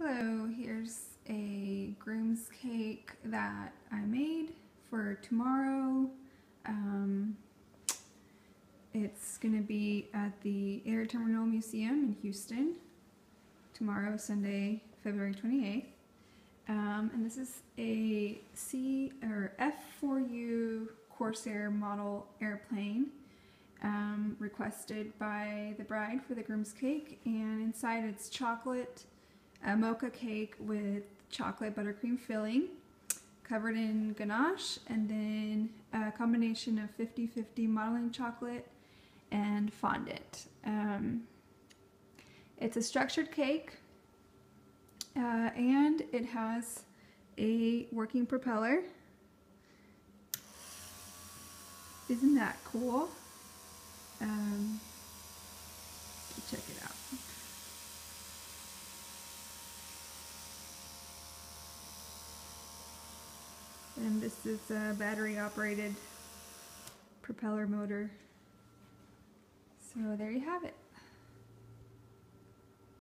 Hello, here's a Groom's cake that I made for tomorrow. It's going to be at the Air Terminal Museum in Houston tomorrow, Sunday, February 28th. And this is a F4U Corsair model airplane requested by the bride for the groom's cake, and inside it's chocolate, a mocha cake with chocolate buttercream filling covered in ganache, and then a combination of 50/50 modeling chocolate and fondant. It's a structured cake, and it has a working propeller. Isn't that cool? Check it out. And this is a battery operated propeller motor. So there you have it.